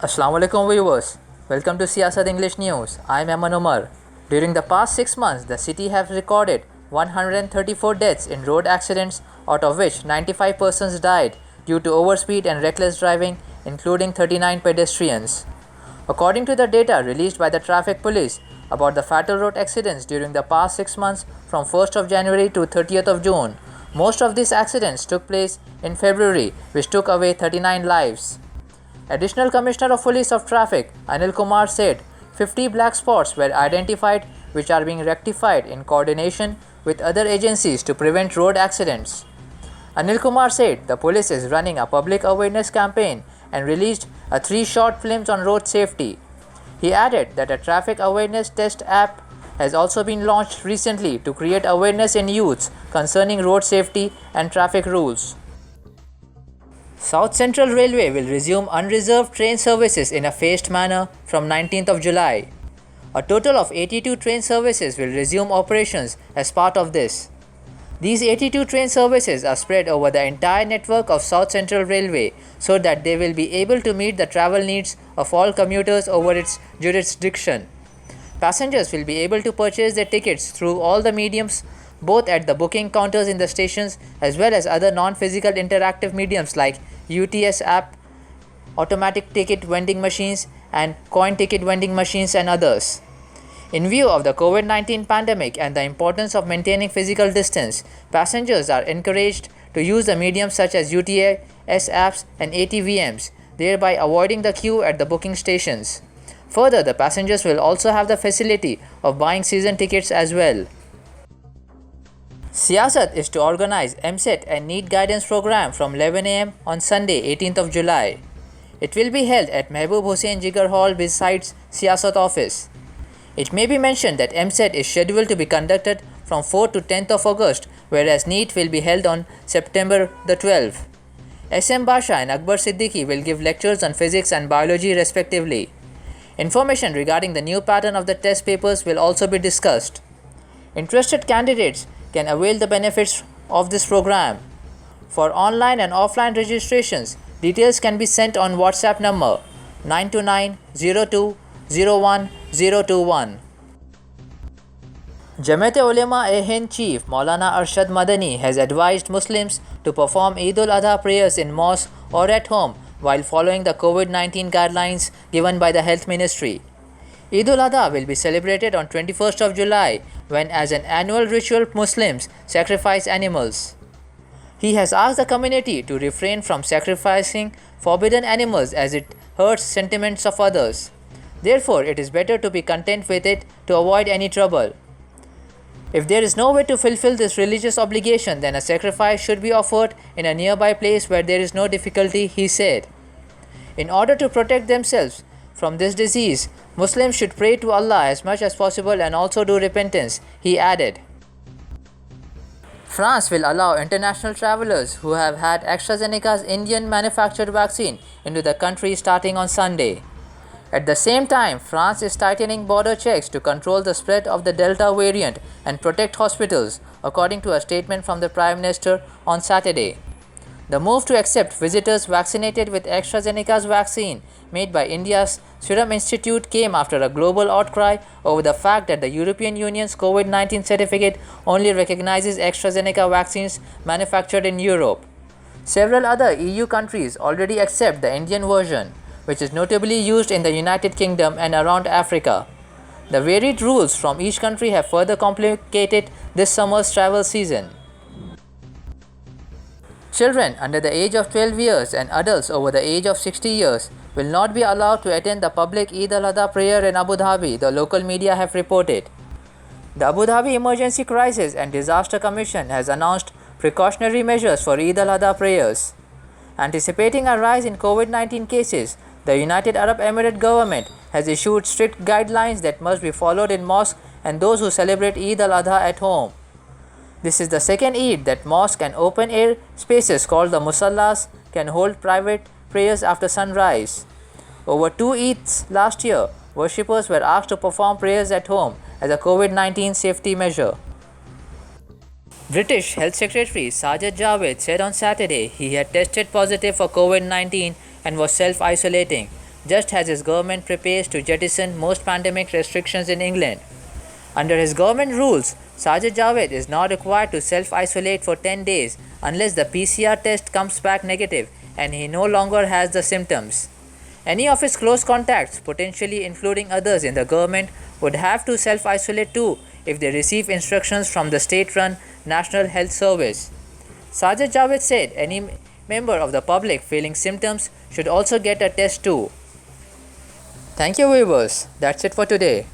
Assalamu alaikum viewers. Welcome to Siyasat English News. I am Aman Omar. During the past 6 months, the city has recorded 134 deaths in road accidents, out of which 95 persons died due to overspeed and reckless driving, including 39 pedestrians. According to the data released by the traffic police about the fatal road accidents during the past 6 months from 1st of January to 30th of June, most of these accidents took place in February, which took away 39 lives. Additional Commissioner of Police of Traffic Anil Kumar said 50 black spots were identified which are being rectified in coordination with other agencies to prevent road accidents. Anil Kumar said the police is running a public awareness campaign and released 3 short films on road safety. He added that a traffic awareness test app has also been launched recently to create awareness in youths concerning road safety and traffic rules. South Central Railway will resume unreserved train services in a phased manner from 19th of July. A total of 82 train services will resume operations as part of this. These 82 train services are spread over the entire network of South Central Railway so that they will be able to meet the travel needs of all commuters over its jurisdiction. Passengers will be able to purchase their tickets through all the mediums, both at the booking counters in the stations as well as other non-physical interactive mediums like UTS app, automatic ticket vending machines and coin ticket vending machines and others. In view of the COVID-19 pandemic and the importance of maintaining physical distance, passengers are encouraged to use the mediums such as UTS apps and ATVMs, thereby avoiding the queue at the booking stations. Further, the passengers will also have the facility of buying season tickets as well. Siyasat is to organize MSET and NEET guidance program from 11 am on Sunday 18th of July. It will be held at Mehboob Hossain Jigar Hall besides Siyasat office. It may be mentioned that MSET is scheduled to be conducted from 4th to 10th of August, whereas NEET will be held on September the 12th. SM Basha and Akbar Siddiqui will give lectures on physics and biology respectively. Information regarding the new pattern of the test papers will also be discussed. Interested candidates can avail the benefits of this program. For online and offline registrations, details can be sent on WhatsApp number 9290201 Jamiat Ulema-e-Hind Chief Maulana Arshad Madani has advised Muslims to perform Eid al-Adha prayers in mosque or at home while following the COVID-19 guidelines given by the Health Ministry. Eid al-Adha will be celebrated on 21st of July when, as an annual ritual, Muslims sacrifice animals. He has asked the community to refrain from sacrificing forbidden animals as it hurts sentiments of others. Therefore, it is better to be content with it to avoid any trouble. If there is no way to fulfill this religious obligation, then a sacrifice should be offered in a nearby place where there is no difficulty, he said. In order to protect themselves from this disease, Muslims should pray to Allah as much as possible and also do repentance, he added. France will allow international travelers who have had AstraZeneca's Indian manufactured vaccine into the country starting on Sunday. At the same time, France is tightening border checks to control the spread of the Delta variant and protect hospitals, according to a statement from the Prime Minister on Saturday. The move to accept visitors vaccinated with AstraZeneca's vaccine made by India's Serum Institute came after a global outcry over the fact that the European Union's COVID-19 certificate only recognizes AstraZeneca vaccines manufactured in Europe. Several other EU countries already accept the Indian version, which is notably used in the United Kingdom and around Africa. The varied rules from each country have further complicated this summer's travel season. Children under the age of 12 years and adults over the age of 60 years will not be allowed to attend the public Eid al-Adha prayer in Abu Dhabi, the local media have reported. The Abu Dhabi Emergency Crisis and Disaster Commission has announced precautionary measures for Eid al-Adha prayers. Anticipating a rise in COVID-19 cases, the United Arab Emirates government has issued strict guidelines that must be followed in mosques and those who celebrate Eid al-Adha at home. This is the second Eid that mosques and open-air spaces called the musallas can hold private prayers after sunrise. Over 2 Eids last year, worshippers were asked to perform prayers at home as a COVID-19 safety measure. British Health Secretary Sajid Javid said on Saturday he had tested positive for COVID-19 and was self-isolating, just as his government prepares to jettison most pandemic restrictions in England. Under his government rules, Sajid Javid is now required to self-isolate for 10 days unless the PCR test comes back negative and he no longer has the symptoms. Any of his close contacts, potentially including others in the government, would have to self-isolate too if they receive instructions from the state-run National Health Service. Sajid Javid said any member of the public feeling symptoms should also get a test too. Thank you viewers, that's it for today.